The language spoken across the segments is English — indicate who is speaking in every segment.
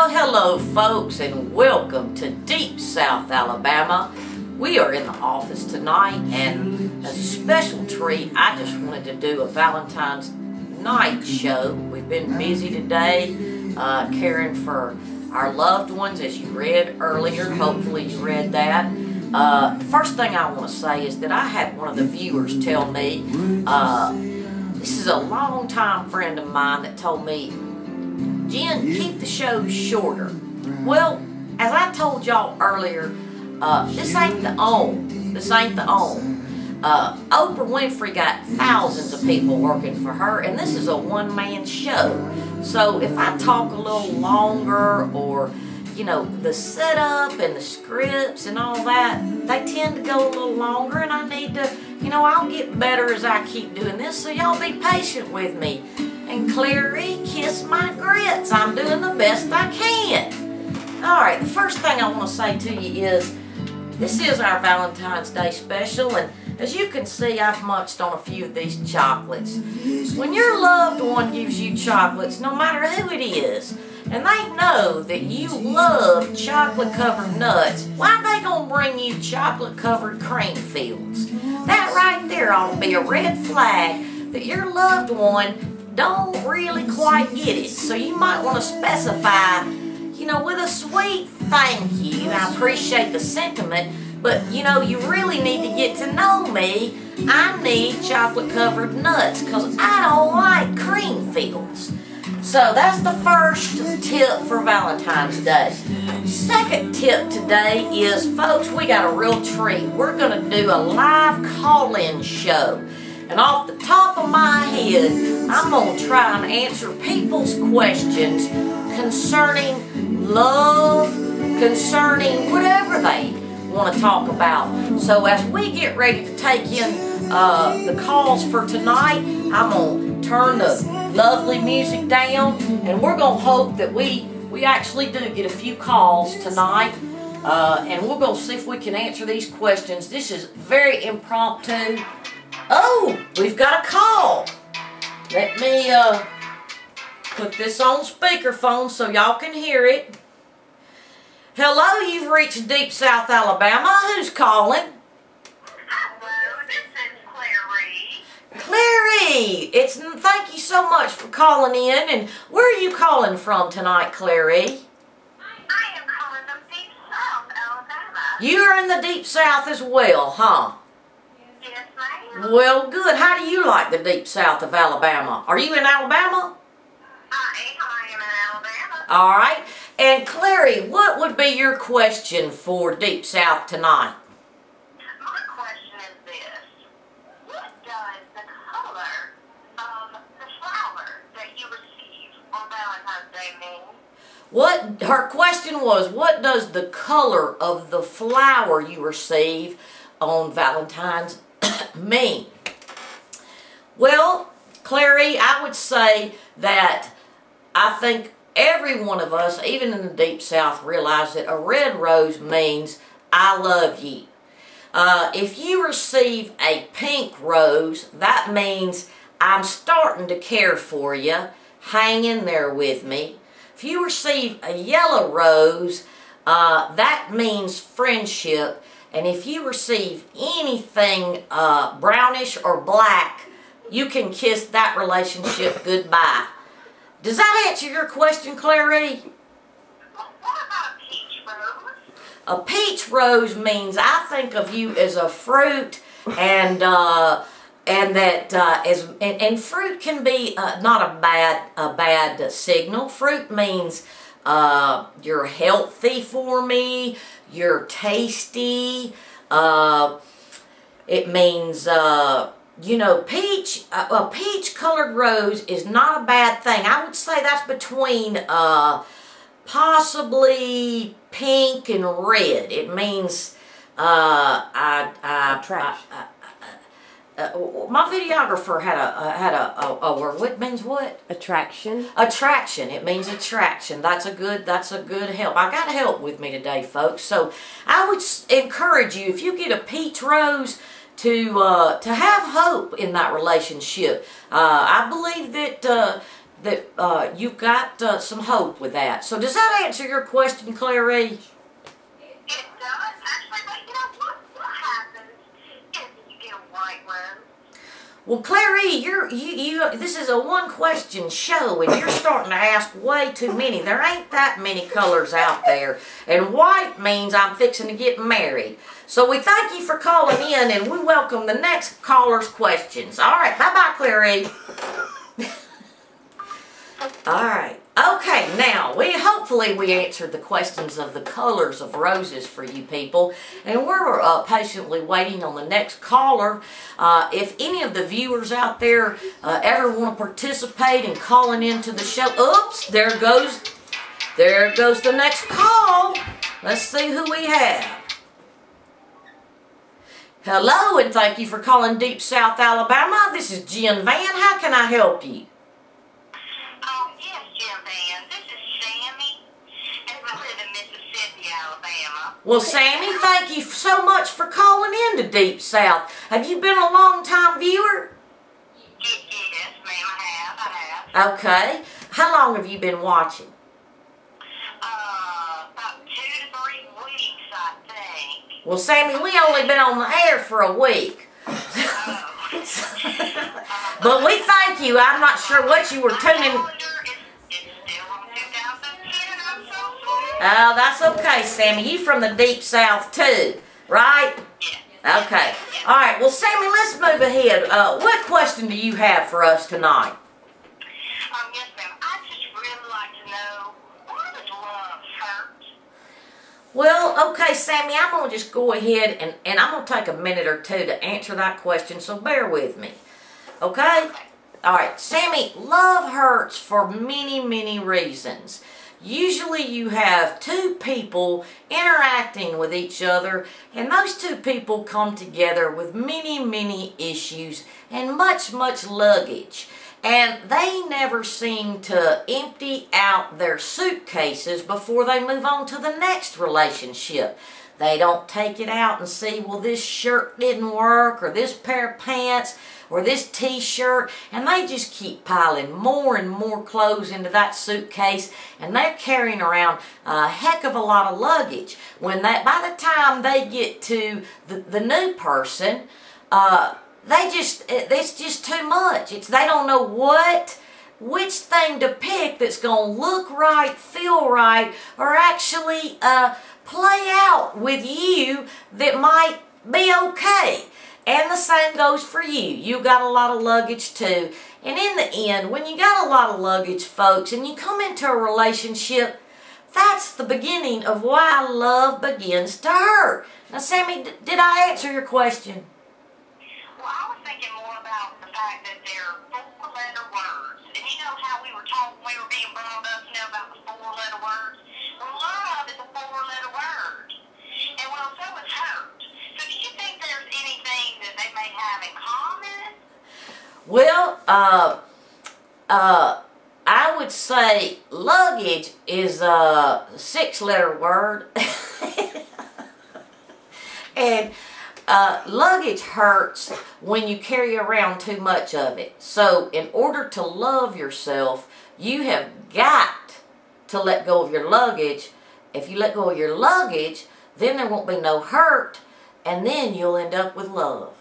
Speaker 1: Well, hello folks, and welcome to Deep South Alabama. We are in the office tonight, and as a special treat, I just wanted to do a Valentine's night show. We've been busy today caring for our loved ones, as you read earlier. Hopefully you read that. First thing I want to say is that I had one of the viewers tell me, this is a long-time friend of mine that told me, Jen, keep the shows shorter. Well, as I told y'all earlier, this ain't the OWN. This ain't the OWN. Oprah Winfrey got thousands of people working for her, and this is a one-man show. So if I talk a little longer, or, you know, the setup and the scripts and all that, they tend to go a little longer, and I need to, you know, I'll get better as I keep doing this, so y'all be patient with me. And Clary, kiss my grits. I'm doing the best I can. Alright, the first thing I want to say to you is, this is our Valentine's Day special, and as you can see, I've munched on a few of these chocolates. When your loved one gives you chocolates, no matter who it is, and they know that you love chocolate-covered nuts, why they gonna bring you chocolate-covered cream fields? That right there ought to be a red flag that your loved one don't really quite get it. So you might want to specify, you know, with a sweet thank you. I appreciate the sentiment, but you know, you really need to get to know me. I need chocolate-covered nuts because I don't like cream fields. So that's the first tip for Valentine's Day. Second tip today is, folks, we got a real treat. We're going to do a live call-in show. And off the top of my head, I'm going to try and answer people's questions concerning love, concerning whatever they want to talk about. So as we get ready to take in the calls for tonight, I'm going to turn the lovely music down, and we're going to hope that we actually do get a few calls tonight. And we're going to see if we can answer these questions. This is very impromptu. Oh, we've got a call. Let me put this on speakerphone so y'all can hear it. Hello, you've reached Deep South Alabama. Who's calling?
Speaker 2: Hello, this is Clary.
Speaker 1: Clary, thank you so much for calling in. And where are you calling from tonight, Clary?
Speaker 2: I am calling from Deep South Alabama.
Speaker 1: You're in the Deep South as well, huh?
Speaker 2: Yes, ma'am.
Speaker 1: Well, good. How do you like the Deep South of Alabama? Are you in Alabama?
Speaker 2: I am in Alabama.
Speaker 1: All right. And Clary, what would be your question for Deep South tonight?
Speaker 2: My question is this. What does the color of the flower that you receive on Valentine's Day mean?
Speaker 1: Her question was, what does the color of the flower you receive on Valentine's mean? Well, Clary, I would say that I think every one of us, even in the Deep South, realize that a red rose means I love you. If you receive a pink rose, that means I'm starting to care for you. Hang in there with me. If you receive a yellow rose, that means friendship. And if you receive anything brownish or black, you can kiss that relationship goodbye. Does that answer your question, Clary?
Speaker 2: What about a peach rose?
Speaker 1: A peach rose means I think of you as a fruit, and fruit can be not a bad signal. Fruit means you're healthy for me. You're tasty. It means, you know, a peach-colored rose is not a bad thing. I would say that's between possibly pink and red. It means my videographer had a word. What means what?
Speaker 3: Attraction.
Speaker 1: Attraction. It means attraction. That's a good help. I got help with me today, folks. So I would encourage you, if you get a peach rose, to have hope in that relationship. I believe that that you've got some hope with that. So does that answer your question, Clary?
Speaker 2: It does, actually, but you know what happens if you get a white rose?
Speaker 1: Well, Clary, this is a one-question show, and you're starting to ask way too many. There ain't that many colors out there, and white means I'm fixing to get married. So we thank you for calling in, and we welcome the next caller's questions. All right, bye-bye, Clary. All right. Okay, now, hopefully we answered the questions of the colors of roses for you people, and we're patiently waiting on the next caller. If any of the viewers out there ever want to participate in calling into the show, oops, there goes the next call. Let's see who we have. Hello, and thank you for calling Deep South Alabama. This is Jen Van. How can I help you?
Speaker 2: Yes, Jim Van. This is Sammy, and we live in Mississippi, Alabama.
Speaker 1: Well, Sammy, thank you so much for calling in to Deep South. Have you been a long-time viewer?
Speaker 2: Yes, ma'am, I have.
Speaker 1: Okay. How long have you been watching?
Speaker 2: About 2 to 3 weeks, I think.
Speaker 1: Well, Sammy, we only been on the air for a week. But we thank you. I'm not sure what you were tuning. Oh, that's okay, Sammy. You from the Deep South too, right?
Speaker 2: Yeah.
Speaker 1: Okay. All right. Well, Sammy, let's move ahead. What question do you have for us tonight?
Speaker 2: Yes, ma'am. I'd just really like to know, why does love hurt?
Speaker 1: Well, okay, Sammy, I'm going to just go ahead and I'm going to take a minute or two to answer that question, so bear with me. Okay? All right, Sammy, love hurts for many, many reasons. Usually you have two people interacting with each other, and those two people come together with many, many issues and much, much luggage. And they never seem to empty out their suitcases before they move on to the next relationship. They don't take it out and see, well, this shirt didn't work, or this pair of pants, or this t-shirt, and they just keep piling more and more clothes into that suitcase, and they're carrying around a heck of a lot of luggage. By the time they get to the new person, it's just too much. They don't know which thing to pick that's going to look right, feel right, or actually play out with you that might be okay. And the same goes for you. You got a lot of luggage too. And in the end, when you got a lot of luggage, folks, and you come into a relationship, that's the beginning of why love begins to hurt. Now, Sammy, did I answer your question?
Speaker 2: Well, I was thinking more about the fact that they're 4-letter words. And you know how we were taught when we were being brought up, about the 4-letter words? Well, love is a 4-letter word. And well, so is hurt. So do you think there's anything that they may have in common?
Speaker 1: Well, I would say luggage is a 6-letter word. And luggage hurts when you carry around too much of it. So in order to love yourself, you have got to let go of your luggage. If you let go of your luggage, then there won't be no hurt, and then you'll end up with love.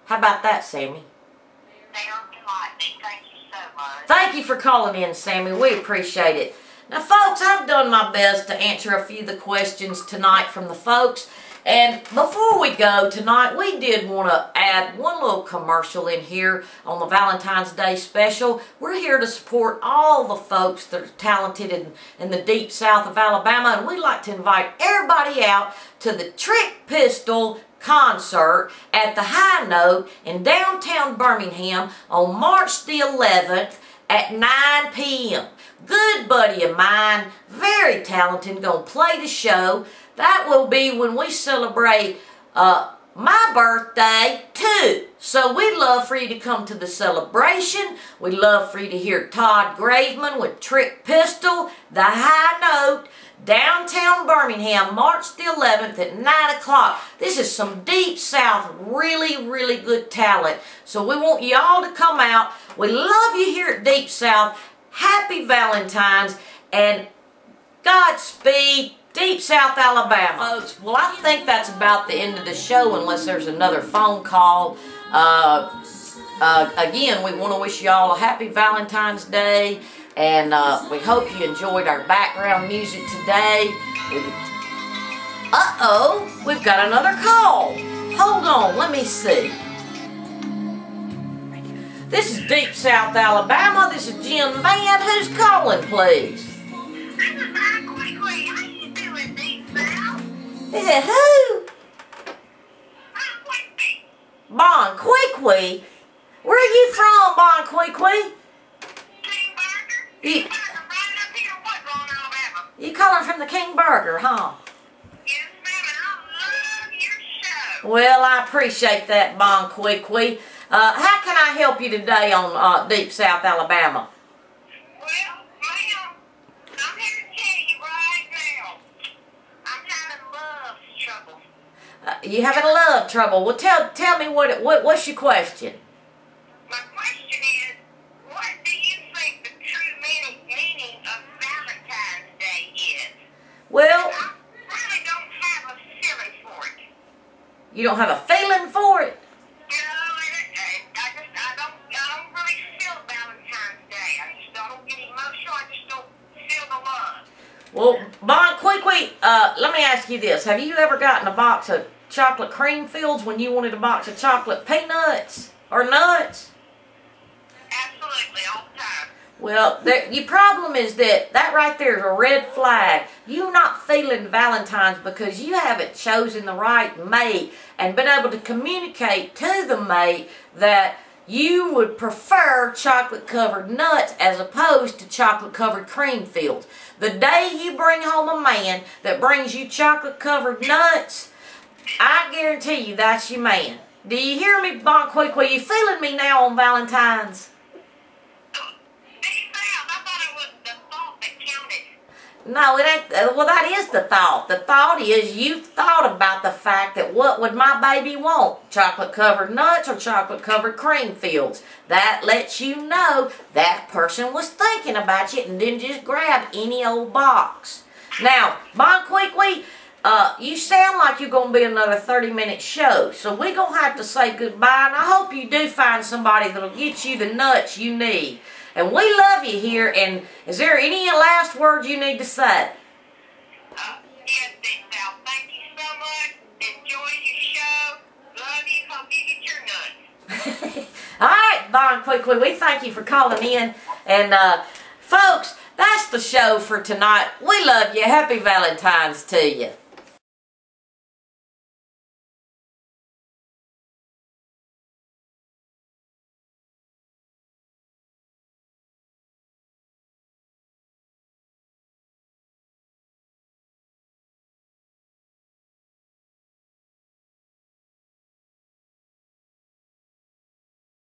Speaker 1: How about that, Sammy?
Speaker 2: Very enlightening. Thank you so much.
Speaker 1: Thank you for calling in, Sammy. We appreciate it. Now, folks, I've done my best to answer a few of the questions tonight from the folks. And before we go tonight, we did want to add one little commercial in here on the Valentine's Day special. We're here to support all the folks that are talented in the Deep South of Alabama, and we'd like to invite everybody out to the Trick Pistol concert at the High Note in downtown Birmingham on March the 11th at 9 p.m. Good buddy of mine, very talented, gonna play the show. That will be when we celebrate my birthday too. So we'd love for you to come to the celebration. We'd love for you to hear Todd Graveman with Trick Pistol, the High Note, downtown Birmingham, March the 11th at 9 o'clock. This is some Deep South, really, really good talent. So we want you all to come out. We love you here at Deep South. happy Valentine's, and Godspeed, Deep South Alabama. Folks, well, I think that's about the end of the show unless there's another phone call. Again, we want to wish you all a happy Valentine's Day, and we hope you enjoyed our background music today. Uh-oh, we've got another call. Hold on, let me see. This is Deep South Alabama. This is Jim Van. Who's calling, please?
Speaker 2: This is Bon Quickly. How you doing, Deep South?
Speaker 1: Is it who?
Speaker 2: Bon Quickly.
Speaker 1: Bon Quickly? Where are you from, Bon Quickly?
Speaker 2: King Burger?
Speaker 1: You,
Speaker 2: King Burger right up here in Woodlawn, Alabama.
Speaker 1: you calling from the King Burger, huh?
Speaker 2: Yes, ma'am, and I love your show.
Speaker 1: Well, I appreciate that, Bon Quickly. How can I help you today on Deep South Alabama?
Speaker 2: Well, ma'am, I'm here to tell you right now, I'm having love trouble.
Speaker 1: You having love trouble? Well, tell me what's your question?
Speaker 2: My question is, what do you think the true meaning of Valentine's Day is?
Speaker 1: Well,
Speaker 2: I really don't have a feeling for it.
Speaker 1: you don't have a feeling for it?
Speaker 2: I don't really feel Valentine's Day. I don't get emotional. I just don't feel the love.
Speaker 1: Well, Bon Quickly, let me ask you this. Have you ever gotten a box of chocolate cream fields when you wanted a box of chocolate peanuts or nuts?
Speaker 2: Absolutely, all the time.
Speaker 1: Well, your problem is that right there is a red flag. You're not feeling Valentine's because you haven't chosen the right mate and been able to communicate to the mate that you would prefer chocolate-covered nuts as opposed to chocolate-covered cream fields. The day you bring home a man that brings you chocolate-covered nuts, I guarantee you that's your man. Do you hear me, Bon Quickly? You feeling me now on Valentine's? No, it ain't. Well, that is the thought. The thought is you thought about the fact that what would my baby want? Chocolate-covered nuts or chocolate-covered cream fields? That lets you know that person was thinking about you and didn't just grab any old box. Now, Bon Quickly, you sound like you're going to be another 30-minute show, so we're going to have to say goodbye, and I hope you do find somebody that'll get you the nuts you need. And we love you here, and is there any last words you need to say?
Speaker 2: Yes, Big Sal. Thank you so much. Enjoy your show. Love you. Hope you get your nuts.
Speaker 1: All right, Bon Quickly, we thank you for calling in. And, folks, that's the show for tonight. We love you. Happy Valentine's to you.